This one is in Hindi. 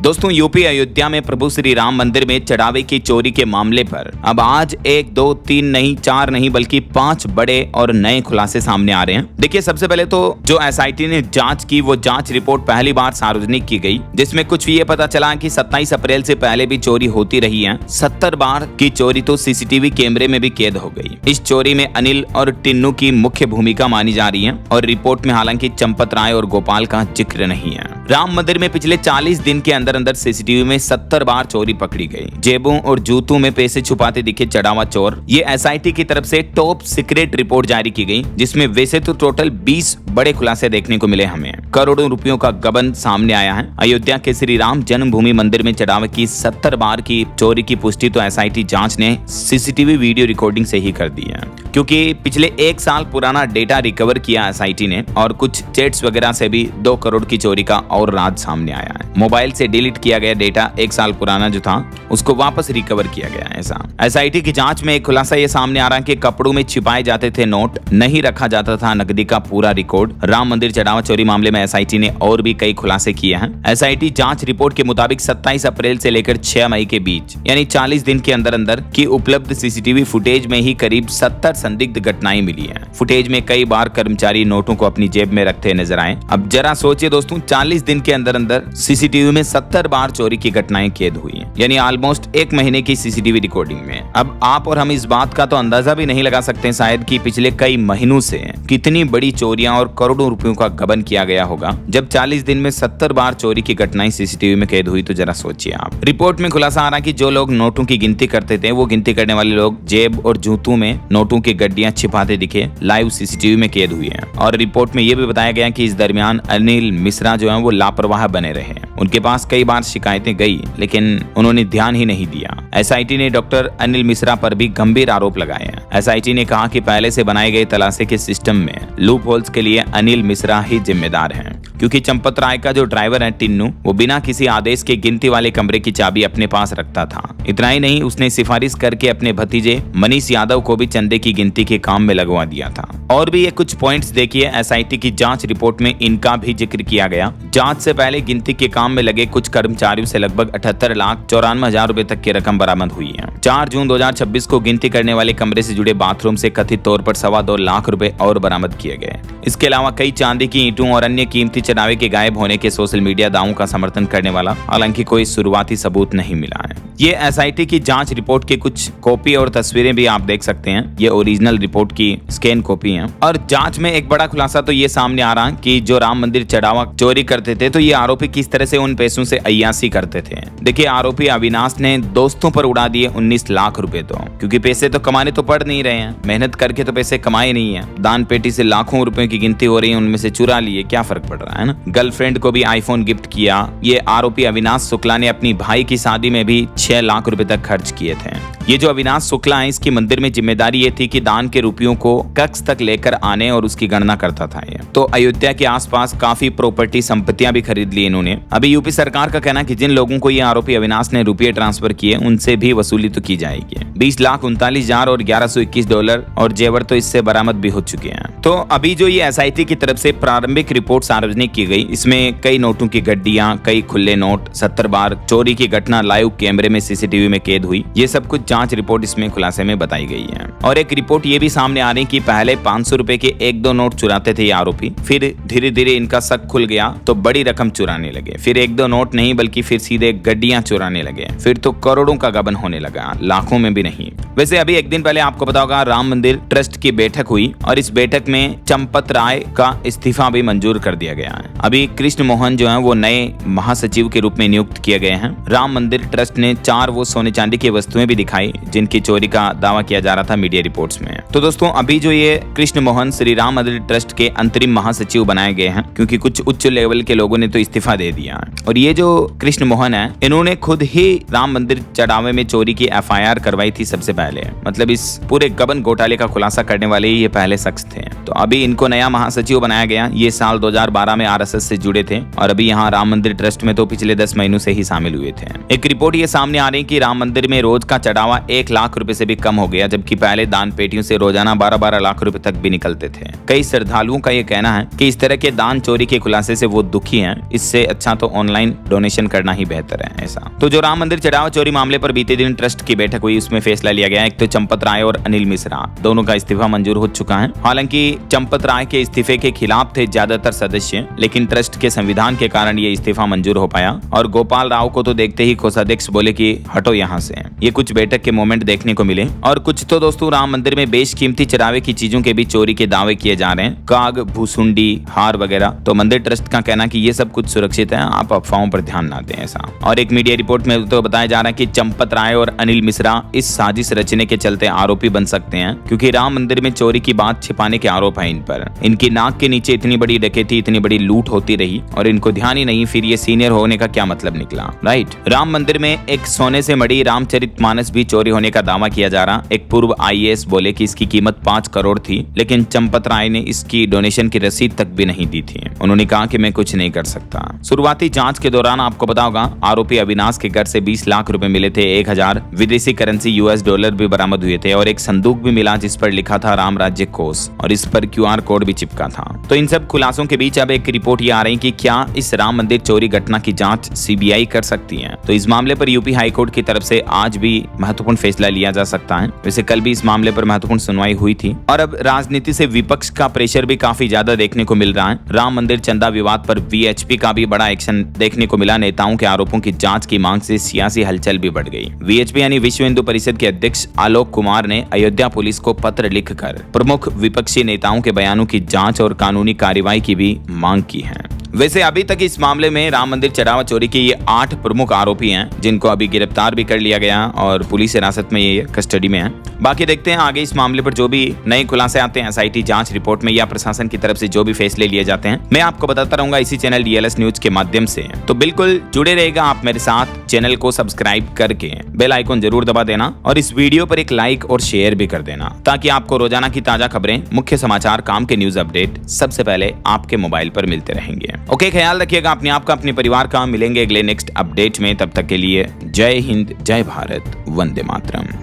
दोस्तों, यूपी अयोध्या में प्रभु श्री राम मंदिर में चढ़ावे की चोरी के मामले पर अब आज 1, 2, 3 नहीं, 4 नहीं बल्कि 5 बड़े और नए खुलासे सामने आ रहे हैं। देखिए, सबसे पहले तो जो एसआईटी ने जांच की वो जांच रिपोर्ट पहली बार सार्वजनिक की गई, जिसमें कुछ ये पता चला कि 27 अप्रैल से पहले भी चोरी होती रही है। 70 बार की चोरी तो सीसीटीवी कैमरे में भी कैद हो गई। इस चोरी में अनिल और टिन्नू की मुख्य भूमिका मानी जा रही है और रिपोर्ट में हालांकि चंपत राय और गोपाल का जिक्र नहीं है। राम मंदिर में पिछले 40 दिन के अंदर सीसीटीवी में 70 बार चोरी पकड़ी गई। जेबों और जूतों में पैसे छुपाते दिखे चढ़ावा चोर। ये एसआईटी की तरफ से टॉप सीक्रेट रिपोर्ट जारी की गई, जिसमें वैसे तो टोटल 20 बड़े खुलासे देखने को मिले हमें। करोड़ों रुपयों का गबन सामने आया है। अयोध्या के श्री राम जन्मभूमि मंदिर में चढ़ावे की 70 बार की चोरी की पुष्टि तो एसआईटी जांच ने सीसीटीवी वीडियो रिकॉर्डिंग से ही कर दी है, क्योंकि पिछले 1 साल पुराना डेटा रिकवर किया एसआईटी ने और कुछ चैट्स वगैरह से भी 2 करोड़ की चोरी का और राज सामने आया है। मोबाइल से डिलीट किया गया डेटा 1 साल पुराना जो था उसको वापस रिकवर किया गया। ऐसा एसआईटी की जांच में एक खुलासा ये सामने आ रहा है कि कपड़ों में छिपाए जाते थे नोट, नहीं रखा जाता था नकदी का पूरा रिकॉर्ड। राम मंदिर चढ़ावा चोरी मामले में एसआईटी ने और भी कई खुलासे किए हैं। एसआईटी जांच रिपोर्ट के मुताबिक 27 अप्रैल से लेकर 6 मई के बीच यानी 40 दिन के अंदर अंदर की उपलब्ध सीसीटीवी फुटेज में ही करीब 70 संदिग्ध घटनाएं मिली हैं। फुटेज में कई बार कर्मचारी नोटों को अपनी जेब में रखते नजर आए। अब जरा सोचिए दोस्तों, 40 दिन के अंदर अंदर सीसीटीवी में 70 बार चोरी की घटनाएं कैद हुई हैं, यानी ऑलमोस्ट 1 महीने की सीसीटीवी रिकॉर्डिंग में। अब आप और हम इस बात का तो अंदाजा भी नहीं लगा सकते शायद कि पिछले कई महीनों से कितनी बड़ी चोरियां और करोड़ों रुपयों का गबन किया गया होगा। जब 40 दिन में 70 बार चोरी की घटनाएं सीसीटीवी में कैद हुई तो जरा सोचिए आप। रिपोर्ट में खुलासा आ रहा कि जो लोग नोटों की गिनती करते थे वो गिनती करने वाले लोग जेब और जूतों में नोटों की गड्डियां छिपाते दिखे लाइव सीसीटीवी में कैद हुई है। और रिपोर्ट में यह भी बताया गया कि इस दरमियान अनिल मिश्रा जो है वो लापरवाह बने रहे। उनके पास कई बार शिकायतें गई लेकिन उन्होंने ध्यान ही नहीं दिया। एसआईटी ने डॉक्टर अनिल मिश्रा पर भी गंभीर आरोप लगाए हैं। एसआईटी ने कहा कि पहले से बनाए गए तलाशी के सिस्टम में लूप होल्स के लिए अनिल मिश्रा ही जिम्मेदार हैं, क्योंकि चंपत राय का जो ड्राइवर है टिन्नू, वो बिना किसी आदेश के गिनती वाले कमरे की चाबी अपने पास रखता था। इतना ही नहीं, उसने सिफारिश करके अपने भतीजे मनीष यादव को भी चंदे की गिनती के काम में लगवा दिया था। और भी ये कुछ पॉइंट्स देखिए, एसआईटी की जांच रिपोर्ट में इनका भी जिक्र किया गया। जांच से पहले गिनती के काम में लगे कुछ कर्मचारियों से लगभग 78,94,000 रुपए तक की रकम बरामद हुई है। 4 जून 2026 को गिनती करने वाले कमरे से जुड़े बाथरूम से कथित तौर पर 2.25 लाख रुपए और बरामद किए गए। इसके अलावा कई चांदी की ईंटों और अन्य कीमती चढ़ावे के गायब होने के सोशल मीडिया दावों का समर्थन करने वाला हालांकि कोई शुरुआती सबूत नहीं मिला है। ये एसआईटी की जांच रिपोर्ट की कुछ कॉपी और तस्वीरें भी आप देख सकते हैं। ये ओरिजिनल रिपोर्ट की स्कैन कॉपी है। और जांच में एक बड़ा खुलासा तो ये सामने आ रहा कि जो राम मंदिर चढ़ावा चोरी करते थे तो ये आरोपी किस तरह से उन पैसों से अय्यासी करते थे। देखिए, आरोपी अविनाश ने दोस्तों पर उड़ा दिए 19 लाख रुपए, तो क्योंकि पैसे तो कमाने तो पड़ नहीं रहे हैं, मेहनत करके तो पैसे कमाए नहीं है। दान पेटी से लाखों रुपए की गिनती हो रही है, उनमें से चुरा लिए, क्या फर्क पड़ रहा है ना। गर्लफ्रेंड को भी आईफोन गिफ्ट किया। ये आरोपी अविनाश शुक्ला ने अपनी भाई की शादी में भी 6 लाख रुपए तक खर्च किए थे। ये जो अविनाश शुक्ला है, इसकी मंदिर में जिम्मेदारी ये थी कि दान के रुपयों को कक्ष तक लेकर आने और उसकी गणना करता था। ये तो अयोध्या के आसपास काफी प्रॉपर्टी संपत्तियां भी खरीद ली इन्होंने। अभी यूपी सरकार का कहना है कि जिन लोगों को ये आरोपी अविनाश ने रुपये ट्रांसफर किए उनसे भी वसूली तो की जाएगी। 20,39,000 और $1121 और जेवर तो इससे बरामद भी हो चुके हैं। तो अभी जो ये एसआईटी की तरफ से प्रारंभिक रिपोर्ट सार्वजनिक की गई, इसमें कई नोटों की गड्डियां, कई खुले नोट, 70 बार चोरी की घटना लाइव कैमरे में सीसीटीवी में कैद हुई, ये सब कुछ जांच रिपोर्ट इसमें खुलासे में बताई गई है। और एक रिपोर्ट ये भी सामने आ रही कि पहले 500 रुपए के 1-2 नोट चुराते थे ये आरोपी, फिर धीरे धीरे इनका शक खुल गया तो बड़ी रकम चुराने लगे। फिर 1-2 नोट नहीं बल्कि फिर सीधे गड्डियां चुराने लगे। फिर तो करोड़ों का गबन होने लगा, लाखों में भी नहीं। वैसे अभी एक दिन पहले आपको पता होगा राम मंदिर ट्रस्ट की बैठक हुई और इस बैठक में चंपत राय का इस्तीफा भी मंजूर कर दिया गया है। अभी कृष्ण मोहन जो है वो नए महासचिव के रूप में नियुक्त किए गए हैं। राम मंदिर ट्रस्ट ने 4 वो सोने चांदी की वस्तुएं भी दिखाई जिनकी चोरी का दावा किया जा रहा था मीडिया रिपोर्ट्स में। तो दोस्तों, अभी जो ये कृष्ण मोहन श्री राम मंदिर ट्रस्ट के अंतरिम महासचिव बनाए गए हैं, क्योंकि कुछ उच्च लेवल के लोगों ने तो इस्तीफा दे दिया। और ये जो कृष्ण मोहन है, इन्होंने खुद ही राम मंदिर चढ़ावे में चोरी की FIR करवाई थी सबसे पहले। मतलब इस पूरे गबन घोटाले का खुलासा करने वाले ये पहले शख्स थे। तो अभी इनको नया महासचिव बनाया गया। ये साल 2012 में आरएसएस से जुड़े थे और अभी यहाँ राम मंदिर ट्रस्ट में तो पिछले 10 महीनों से ही शामिल हुए थे। एक रिपोर्ट ये सामने आ रही कि राम मंदिर में रोज का चढ़ावा 1 लाख रुपए से भी कम हो गया, जबकि पहले दान पेटियों से रोजाना 12-12 लाख रुपए तक भी निकलते थे। कई श्रद्धालुओं का ये कहना है कि इस तरह के दान चोरी के खुलासे से वो दुखी हैं। इससे अच्छा तो ऑनलाइन डोनेशन करना ही बेहतर है। ऐसा तो जो राम मंदिर चढ़ावा चोरी मामले पर बीते दिन ट्रस्ट की बैठक हुई, उसमें फैसला लिया गया। एक तो चंपत राय और अनिल मिश्रा दोनों का इस्तीफा मंजूर हो चुका है। हालांकि चंपत राय के इस्तीफे के खिलाफ थे ज्यादातर सदस्य, लेकिन ट्रस्ट के संविधान के कारण ये इस्तीफा मंजूर हो पाया। और गोपाल राव को तो देखते ही कोषाध्यक्ष बोले कि हटो यहाँ से। ये कुछ बैठक के मोमेंट देखने को मिले। और कुछ तो दोस्तों राम मंदिर में बेशकीमती चढ़ावे की चीजों के भी चोरी के दावे किए जा रहे हैं, काग, भूसुंडी, हार वगैरह। तो मंदिर ट्रस्ट का कहना कि ये सब कुछ सुरक्षित है, आप अफवाहों पर ध्यान ना दें। ऐसा और एक मीडिया रिपोर्ट में तो बताया जा रहा है कि चंपत राय और अनिल मिश्रा इस साजिश रचने के चलते आरोपी बन सकते हैं, क्योंकि राम मंदिर में चोरी की बात छिपाने के आरोप है इन पर। इनकी नाक के नीचे इतनी बड़ी डकैती, इतनी बड़ी लूट होती रही और इनको ध्यान ही नहीं, फिर ये सीनियर होने का क्या मतलब निकला, राइट। राम मंदिर में एक सोने से मड़ी रामचरितमानस भी चोरी होने का दावा किया जा रहा। एक पूर्व आईएएस बोले कि इसकी कीमत 5 करोड़ थी, लेकिन चंपत राय ने इसकी डोनेशन की रसीद तक भी नहीं दी थी। उन्होंने कहा कि मैं कुछ नहीं कर सकता। शुरुआती जांच के दौरान आपको पता होगा आरोपी अविनाश के घर से 20 लाख रुपए मिले थे, 1000 विदेशी करेंसी US डॉलर भी बरामद हुए थे और एक संदूक भी मिला जिस पर लिखा था राम राज्य कोष और इस पर QR कोड भी चिपका था। तो इन सब खुलासों के बीच अब एक रिपोर्ट ये आ रही कि क्या इस राम मंदिर चोरी घटना की जांच CBI कर सकती है। तो इस मामले पर यूपी हाई कोर्ट की तरफ से आज भी महत्वपूर्ण फैसला लिया जा सकता है। वैसे कल भी इस मामले पर महत्वपूर्ण सुनवाई हुई थी और अब राजनीति से विपक्ष का प्रेशर भी काफी ज्यादा देखने को मिल रहा है। राम मंदिर चंदा विवाद पर VHP का भी बड़ा एक्शन देखने को मिला। नेताओं के आरोपों की जांच की मांग से सियासी हलचल भी बढ़ गई। VHP यानी विश्व हिंदू परिषद के अध्यक्ष आलोक कुमार ने अयोध्या पुलिस को पत्र लिखकर प्रमुख विपक्षी नेताओं के बयानों की जांच और कानूनी कार्रवाई की भी मांग की है। वैसे अभी तक इस मामले में राम मंदिर चढ़ावा चोरी के ये 8 प्रमुख आरोपी हैं, जिनको अभी गिरफ्तार भी कर लिया गया और पुलिस हिरासत में ये कस्टडी में है। बाकी देखते हैं आगे इस मामले पर जो भी नए खुलासे आते हैं SIT जांच रिपोर्ट में या प्रशासन की तरफ से जो भी फैसले लिए जाते हैं, मैं आपको बताता रहूंगा इसी चैनल DLS न्यूज के माध्यम से। तो बिल्कुल जुड़े रहेगा आप मेरे साथ, चैनल को सब्सक्राइब करके बेल आइकन जरूर दबा देना और इस वीडियो पर एक लाइक और शेयर भी कर देना, ताकि आपको रोजाना की ताजा खबरें, मुख्य समाचार, काम के न्यूज अपडेट सबसे पहले आपके मोबाइल पर मिलते रहेंगे। ओके, ख्याल रखिएगा अपने आप का, अपने परिवार का। मिलेंगे अगले नेक्स्ट अपडेट में, तब तक के लिए जय हिंद, जय भारत, वंदे मातरम।